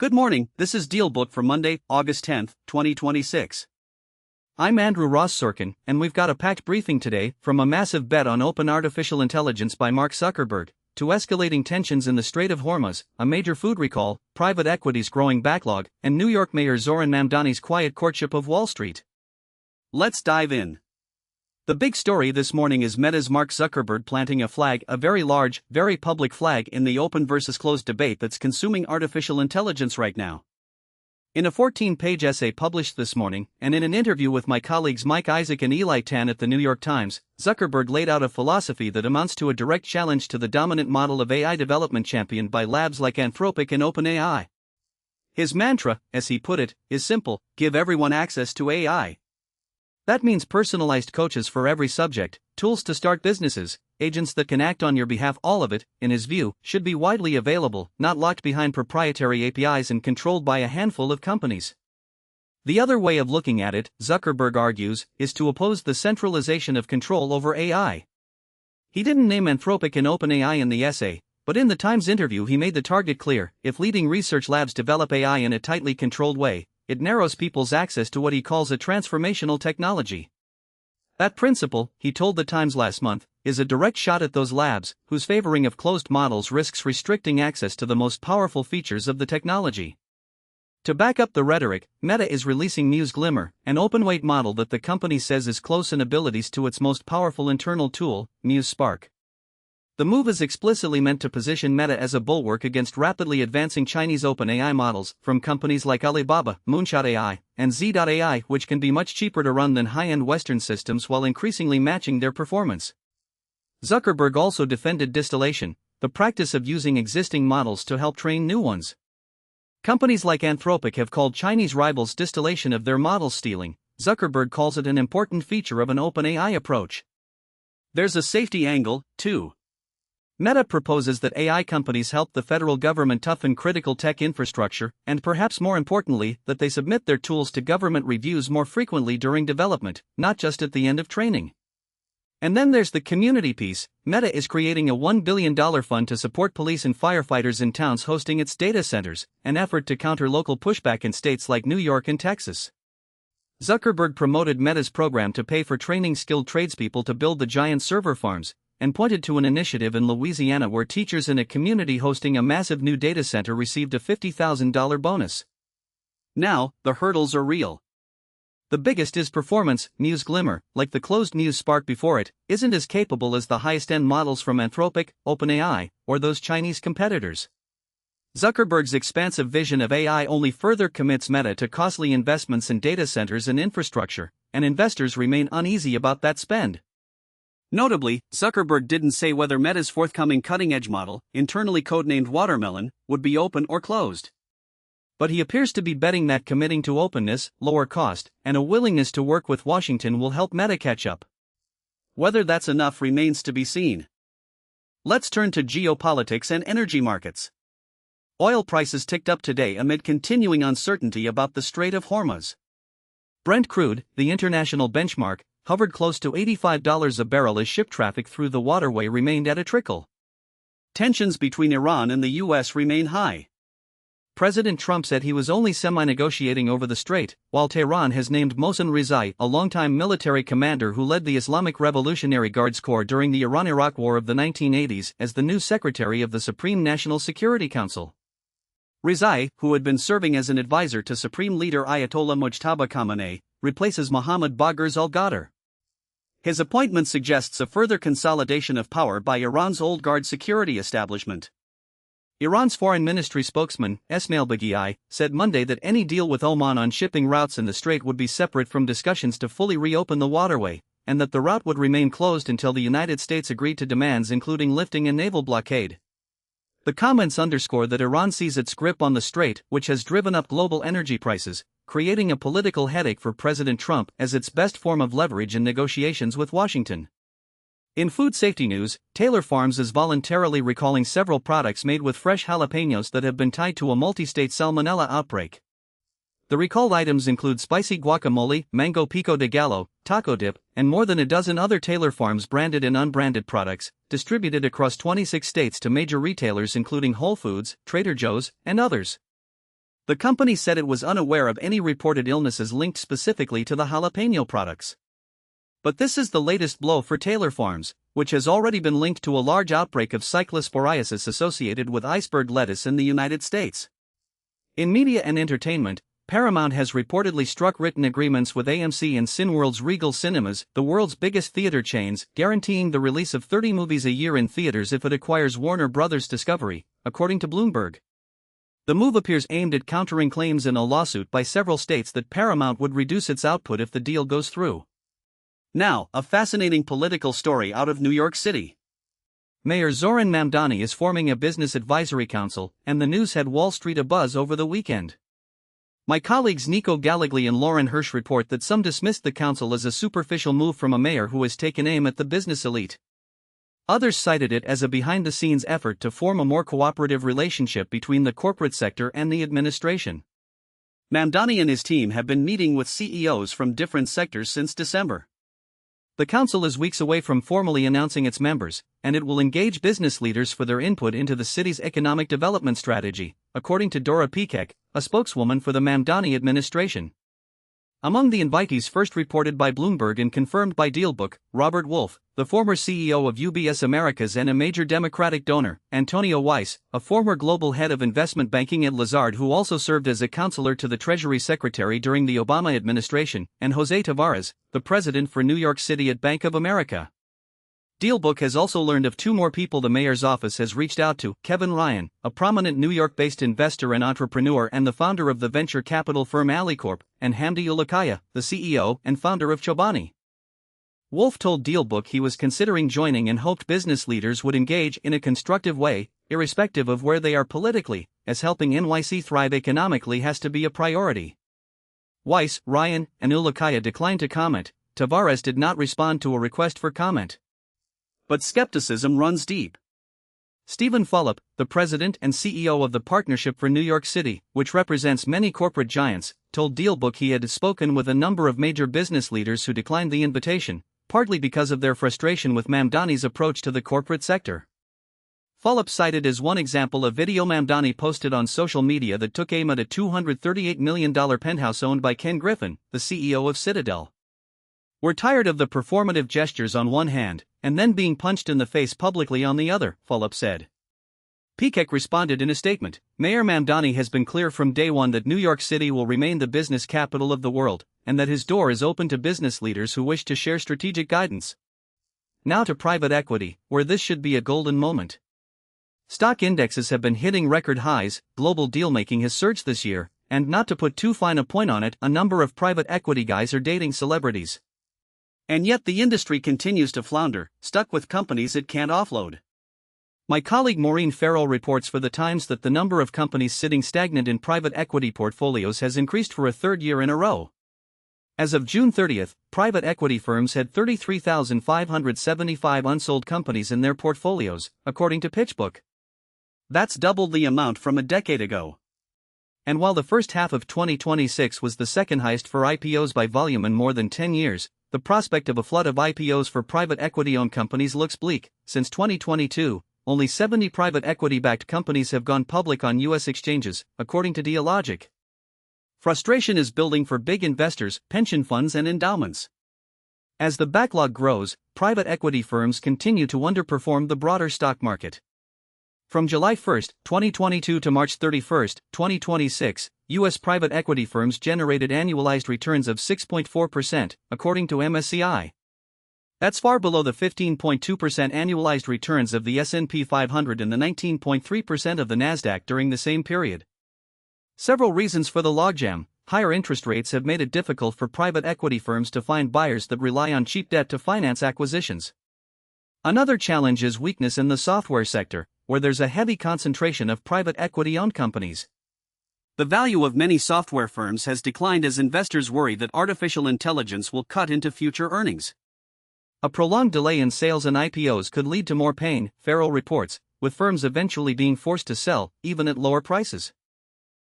Good morning, this is DealBook for Monday, August 10, 2026. I'm Andrew Ross Sorkin, and we've got a packed briefing today, from a massive bet on open artificial intelligence by Mark Zuckerberg, to escalating tensions in the Strait of Hormuz, a major food recall, private equity's growing backlog, and New York Mayor Zoran Mamdani's quiet courtship of Wall Street. Let's dive in. The big story this morning is Meta's Mark Zuckerberg planting a flag, a very large, very public flag in the open versus closed debate that's consuming artificial intelligence right now. In a 14-page essay published this morning, and in an interview with my colleagues Mike Isaac and Eli Tan at the New York Times, Zuckerberg laid out a philosophy that amounts to a direct challenge to the dominant model of AI development championed by labs like Anthropic and OpenAI. His mantra, as he put it, is simple: give everyone access to AI. That means personalized coaches for every subject, tools to start businesses, agents that can act on your behalf. All of it, in his view, should be widely available, not locked behind proprietary APIs and controlled by a handful of companies. The other way of looking at it, Zuckerberg argues, is to oppose the centralization of control over AI. He didn't name Anthropic and OpenAI in the essay, but in the Times interview he made the target clear: if leading research labs develop AI in a tightly controlled way, it narrows people's access to what he calls a transformational technology. That principle, he told the Times last month, is a direct shot at those labs, whose favoring of closed models risks restricting access to the most powerful features of the technology. To back up the rhetoric, Meta is releasing Muse Glimmer, an open-weight model that the company says is close in abilities to its most powerful internal tool, Muse Spark. The move is explicitly meant to position Meta as a bulwark against rapidly advancing Chinese OpenAI models, from companies like Alibaba, Moonshot AI, and Z.AI, which can be much cheaper to run than high-end Western systems while increasingly matching their performance. Zuckerberg also defended distillation, the practice of using existing models to help train new ones. Companies like Anthropic have called Chinese rivals distillation of their models stealing. Zuckerberg calls it an important feature of an OpenAI approach. There's a safety angle, too. Meta proposes that AI companies help the federal government toughen critical tech infrastructure, and perhaps more importantly, that they submit their tools to government reviews more frequently during development, not just at the end of training. And then there's the community piece. Meta is creating a $1 billion fund to support police and firefighters in towns hosting its data centers, an effort to counter local pushback in states like New York and Texas. Zuckerberg promoted Meta's program to pay for training skilled tradespeople to build the giant server farms, and pointed to an initiative in Louisiana where teachers in a community hosting a massive new data center received a $50,000 bonus. Now, the hurdles are real. The biggest is performance. Muse Glimmer, like the closed Muse Spark before it, isn't as capable as the highest-end models from Anthropic, OpenAI, or those Chinese competitors. Zuckerberg's expansive vision of AI only further commits Meta to costly investments in data centers and infrastructure, and investors remain uneasy about that spend. Notably, Zuckerberg didn't say whether Meta's forthcoming cutting-edge model, internally codenamed Watermelon, would be open or closed. But he appears to be betting that committing to openness, lower cost, and a willingness to work with Washington will help Meta catch up. Whether that's enough remains to be seen. Let's turn to geopolitics and energy markets. Oil prices ticked up today amid continuing uncertainty about the Strait of Hormuz. Brent crude, the international benchmark, hovered close to $85 a barrel as ship traffic through the waterway remained at a trickle. Tensions between Iran and the U.S. remain high. President Trump said he was only semi-negotiating over the strait, while Tehran has named Mohsen Rizai, a longtime military commander who led the Islamic Revolutionary Guards Corps during the Iran-Iraq War of the 1980s, as the new Secretary of the Supreme National Security Council. Rizai, who had been serving as an advisor to Supreme Leader Ayatollah Mujtaba Khamenei, replaces Mohammad Bagher al-Ghadir. His appointment suggests a further consolidation of power by Iran's old guard security establishment. Iran's foreign ministry spokesman, Esmail Baghaei, said Monday that any deal with Oman on shipping routes in the strait would be separate from discussions to fully reopen the waterway, and that the route would remain closed until the United States agreed to demands including lifting a naval blockade. The comments underscore that Iran sees its grip on the strait, which has driven up global energy prices, creating a political headache for President Trump, as its best form of leverage in negotiations with Washington. In food safety news, Taylor Farms is voluntarily recalling several products made with fresh jalapenos that have been tied to a multi-state salmonella outbreak. The recalled items include spicy guacamole, mango pico de gallo, taco dip, and more than a dozen other Taylor Farms branded and unbranded products, distributed across 26 states to major retailers including Whole Foods, Trader Joe's, and others. The company said it was unaware of any reported illnesses linked specifically to the jalapeno products. But this is the latest blow for Taylor Farms, which has already been linked to a large outbreak of cyclosporiasis associated with iceberg lettuce in the United States. In media and entertainment, Paramount has reportedly struck written agreements with AMC and Cineworld's Regal Cinemas, the world's biggest theater chains, guaranteeing the release of 30 movies a year in theaters if it acquires Warner Bros. Discovery, according to Bloomberg. The move appears aimed at countering claims in a lawsuit by several states that Paramount would reduce its output if the deal goes through. Now, a fascinating political story out of New York City. Mayor Zoran Mamdani is forming a business advisory council, and the news had Wall Street abuzz over the weekend. My colleagues Nico Gallegly and Lauren Hirsch report that some dismissed the council as a superficial move from a mayor who has taken aim at the business elite. Others cited it as a behind-the-scenes effort to form a more cooperative relationship between the corporate sector and the administration. Mamdani and his team have been meeting with CEOs from different sectors since December. The council is weeks away from formally announcing its members, and it will engage business leaders for their input into the city's economic development strategy, according to Dora Pikek, a spokeswoman for the Mamdani administration. Among the invitees first reported by Bloomberg and confirmed by DealBook, Robert Wolf, the former CEO of UBS Americas and a major Democratic donor, Antonio Weiss, a former global head of investment banking at Lazard who also served as a counselor to the Treasury Secretary during the Obama administration, and Jose Tavares, the president for New York City at Bank of America. DealBook has also learned of two more people the mayor's office has reached out to: Kevin Ryan, a prominent New York-based investor and entrepreneur and the founder of the venture capital firm Alicorp, and Hamdi Ulukaya, the CEO and founder of Chobani. Wolf told DealBook he was considering joining and hoped business leaders would engage in a constructive way, irrespective of where they are politically, as helping NYC thrive economically has to be a priority. Weiss, Ryan, and Ulukaya declined to comment. Tavares did not respond to a request for comment. But skepticism runs deep. Stephen Fulop, the president and CEO of the Partnership for New York City, which represents many corporate giants, told DealBook he had spoken with a number of major business leaders who declined the invitation, partly because of their frustration with Mamdani's approach to the corporate sector. Fulop cited as one example a video Mamdani posted on social media that took aim at a $238 million penthouse owned by Ken Griffin, the CEO of Citadel. "We're tired of the performative gestures on one hand, and then being punched in the face publicly on the other," Fulop said. Pikek responded in a statement, "Mayor Mamdani has been clear from day one that New York City will remain the business capital of the world, and that his door is open to business leaders who wish to share strategic guidance." Now to private equity, where this should be a golden moment. Stock indexes have been hitting record highs, global deal-making has surged this year, and not to put too fine a point on it, a number of private equity guys are dating celebrities. And yet the industry continues to flounder, stuck with companies it can't offload. My colleague Maureen Farrell reports for The Times that the number of companies sitting stagnant in private equity portfolios has increased for a third year in a row. As of June 30, private equity firms had 33,575 unsold companies in their portfolios, according to PitchBook. That's double the amount from a decade ago. And while the first half of 2026 was the second highest for IPOs by volume in more than 10 years, the prospect of a flood of IPOs for private equity-owned companies looks bleak. Since 2022, only 70 private equity-backed companies have gone public on U.S. exchanges, according to Dealogic. Frustration is building for big investors, pension funds and endowments. As the backlog grows, private equity firms continue to underperform the broader stock market. From July 1, 2022 to March 31, 2026, U.S. private equity firms generated annualized returns of 6.4%, according to MSCI. That's far below the 15.2% annualized returns of the S&P 500 and the 19.3% of the Nasdaq during the same period. Several reasons for the logjam: higher interest rates have made it difficult for private equity firms to find buyers that rely on cheap debt to finance acquisitions. Another challenge is weakness in the software sector, where there's a heavy concentration of private equity-owned companies. The value of many software firms has declined as investors worry that artificial intelligence will cut into future earnings. A prolonged delay in sales and IPOs could lead to more pain, Farrell reports, with firms eventually being forced to sell, even at lower prices.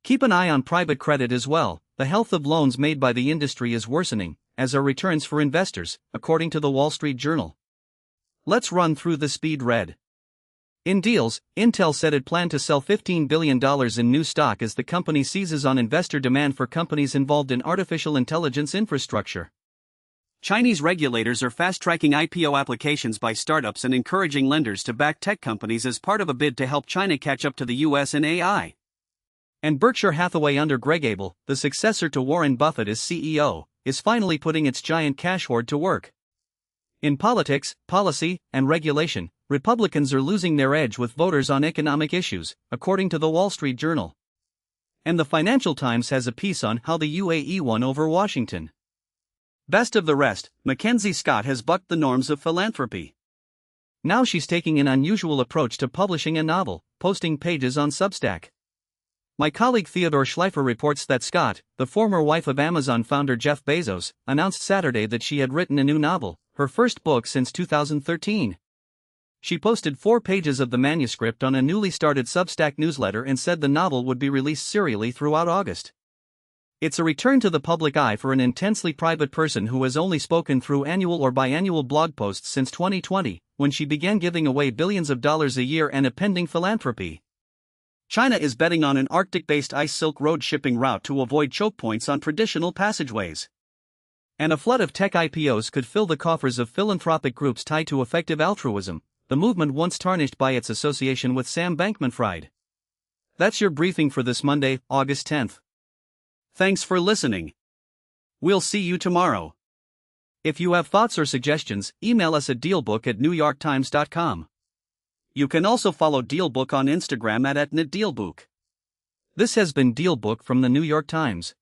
Keep an eye on private credit as well. The health of loans made by the industry is worsening, as are returns for investors, according to the Wall Street Journal. Let's run through the speed read. In deals, Intel said it planned to sell $15 billion in new stock as the company seizes on investor demand for companies involved in artificial intelligence infrastructure. Chinese regulators are fast-tracking IPO applications by startups and encouraging lenders to back tech companies as part of a bid to help China catch up to the US in AI. And Berkshire Hathaway under Greg Abel, the successor to Warren Buffett as CEO, is finally putting its giant cash hoard to work. In politics, policy, and regulation, Republicans are losing their edge with voters on economic issues, according to the Wall Street Journal. And the Financial Times has a piece on how the UAE won over Washington. Best of the rest, Mackenzie Scott has bucked the norms of philanthropy. Now she's taking an unusual approach to publishing a novel, posting pages on Substack. My colleague Theodore Schleifer reports that Scott, the former wife of Amazon founder Jeff Bezos, announced Saturday that she had written a new novel, her first book since 2013. She posted 4 pages of the manuscript on a newly started Substack newsletter and said the novel would be released serially throughout August. It's a return to the public eye for an intensely private person who has only spoken through annual or biannual blog posts since 2020, when she began giving away billions of dollars a year and a pending philanthropy. China is betting on an Arctic-based ice Silk Road shipping route to avoid choke points on traditional passageways. And a flood of tech IPOs could fill the coffers of philanthropic groups tied to effective altruism, the movement once tarnished by its association with Sam Bankman-Fried. That's your briefing for this Monday, August 10th. Thanks for listening. We'll see you tomorrow. If you have thoughts or suggestions, email us at dealbook@newyorktimes.com. You can also follow DealBook on Instagram at @DealBook. This has been DealBook from the New York Times.